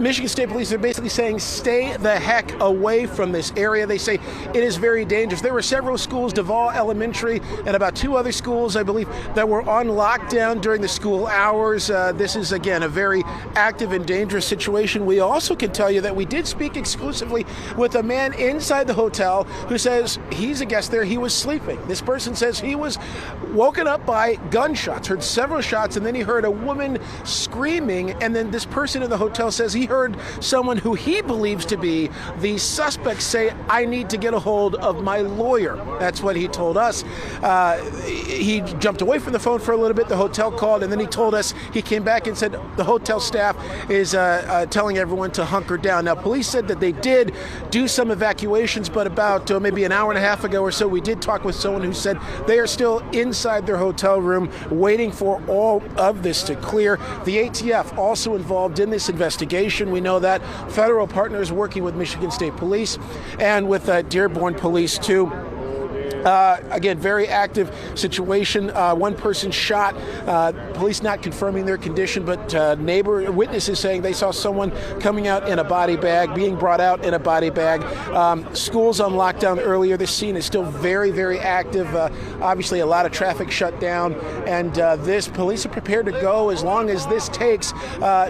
Michigan State Police are basically saying stay the heck away from this area. They say it is very dangerous. There were several schools, Duval Elementary and about 2 other schools, I believe, that were on lockdown during the school hours. This is, again, a very active and dangerous situation. We also can tell you that we did speak exclusively with a man inside the hotel who says he's a guest there. He was sleeping. This person says he was woken up by gunshots, heard several shots, and then he heard a woman screaming. And then this person in the hotel says he heard someone who he believes to be the suspect say, "I need to get a hold of my lawyer." That's what he told us. He jumped away from the phone for a little bit. The hotel called, and then he told us he came back and said the hotel staff is telling everyone to hunker down. Now, police said that they did do some evacuations, but about maybe an hour and a half ago or so, we did talk with someone who said they are still inside their hotel room waiting for all of this to clear. The ATF also involved in this investigation. We know that federal partners working with Michigan State Police and with Dearborn Police too. Again, very active situation. One person shot. Police not confirming their condition, but witnesses saying they saw someone coming out in a body bag, being brought out in a body bag. Schools on lockdown earlier. This scene is still very, very active. Obviously, a lot of traffic shut down, and this police are prepared to go as long as this takes.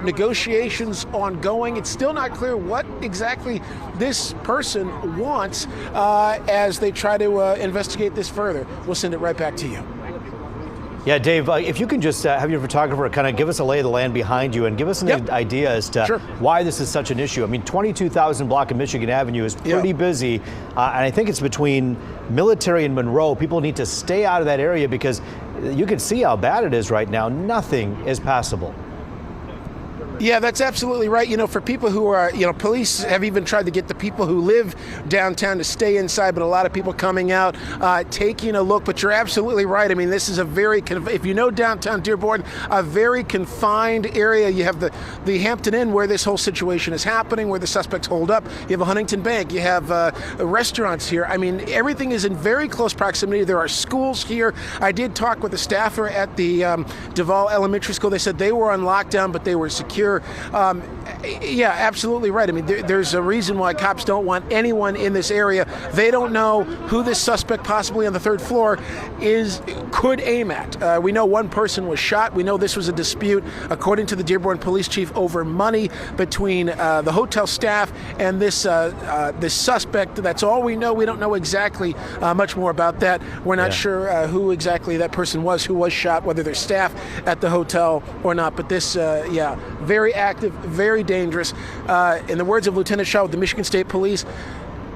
Negotiations ongoing. It's still not clear what exactly this person wants as they try to investigate this further. We'll send it right back to you. Yeah, Dave, if you can just have your photographer kind of give us a lay of the land behind you and give us an idea as to why this is such an issue. I mean, 22,000 block of Michigan Avenue is pretty busy, and I think it's between Military and Monroe. People need to stay out of that area because you can see how bad it is right now. Nothing is passable. Yeah, that's absolutely right. You know, for people who are, police have even tried to get the people who live downtown to stay inside, but a lot of people coming out, taking a look. But you're absolutely right. I mean, this is a very, if you know downtown Dearborn, a very confined area. You have the Hampton Inn where this whole situation is happening, where the suspects hold up. You have a Huntington Bank. You have restaurants here. I mean, everything is in very close proximity. There are schools here. I did talk with a staffer at the Duval Elementary School. They said they were on lockdown, but they were secure. Yeah, absolutely right. I mean, there's a reason why cops don't want anyone in this area. They don't know who this suspect possibly on the 3rd floor could aim at. We know one person was shot. We know this was a dispute, according to the Dearborn police chief, over money between the hotel staff and this suspect. That's all we know. We don't know exactly much more about that. We're not sure who exactly that person was who was shot, whether they're staff at the hotel or not. But this, very active, very dangerous. In the words of Lieutenant Shaw with the Michigan State Police,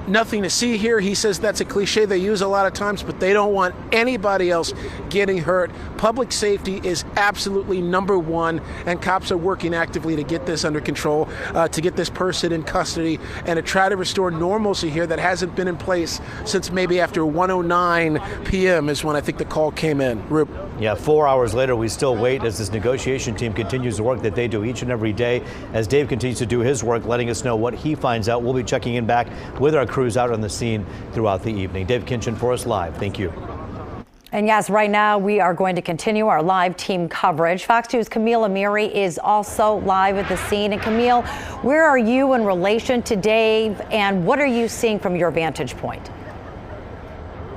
nothing to see here. He says that's a cliche they use a lot of times, but they don't want anybody else getting hurt. Public safety is absolutely number one, and cops are working actively to get this under control, to get this person in custody, and to try to restore normalcy here that hasn't been in place since maybe after 1:09 p.m. is when I think the call came in. Rube. Yeah, 4 hours later, we still wait as this negotiation team continues the work that they do each and every day. As Dave continues to do his work, letting us know what he finds out. We'll be checking in back with our crews out on the scene throughout the evening. Dave Kinchin for us live. Thank you. And yes, right now we are going to continue our live team coverage. Fox 2's Camille Amiri is also live at the scene. And Camille, where are you in relation to Dave, and what are you seeing from your vantage point?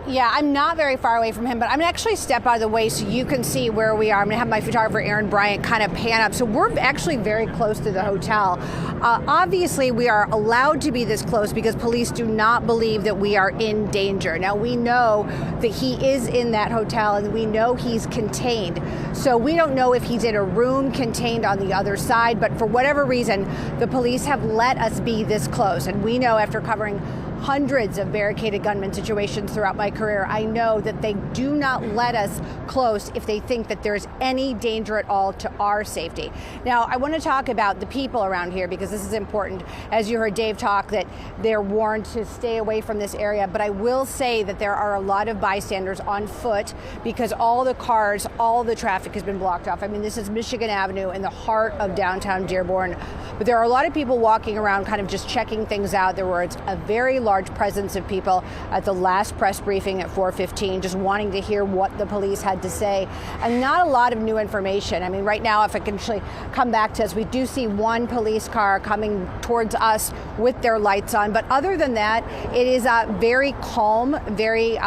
Yeah, I'm not very far away from him, but I'm gonna actually step out of the way so you can see where we are. I'm gonna have my photographer, Aaron Bryant, kind of pan up. So we're actually very close to the hotel. Obviously, we are allowed to be this close because police do not believe that we are in danger. Now, we know that he is in that hotel and we know he's contained. So we don't know if he's in a room contained on the other side, but for whatever reason, the police have let us be this close. And we know, after covering hundreds of barricaded gunman situations throughout my career, I know that they do not let us close if they think that there's any danger at all to our safety. Now, I want to talk about the people around here because this is important. As you heard Dave talk, that they're warned to stay away from this area, but I will say that there are a lot of bystanders on foot because all the cars, all the traffic has been blocked off. I mean, this is Michigan Avenue in the heart of downtown Dearborn, but there are a lot of people walking around kind of just checking things out. There was a very large presence of people at the last press briefing at 4:15, just wanting to hear what the police had to say, and not a lot of new information. I mean, right now, if I can actually come back to us, we do see one police car coming towards us with their lights on, but other than that, it is very calm, very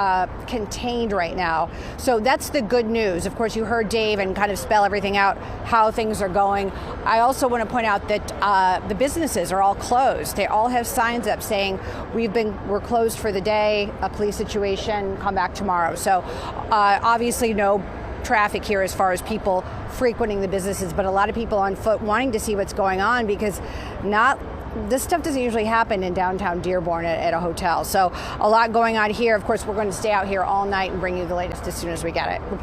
contained right now. So that's the good news. Of course, you heard Dave and kind of spell everything out, how things are going. I also want to point out that the businesses are all closed. They all have signs up saying we're closed for the day, a police situation, come back tomorrow. So obviously no traffic here as far as people frequenting the businesses, but a lot of people on foot wanting to see what's going on, because this stuff doesn't usually happen in downtown Dearborn at a hotel. So a lot going on here. Of course, we're going to stay out here all night and bring you the latest as soon as we get it. Reporting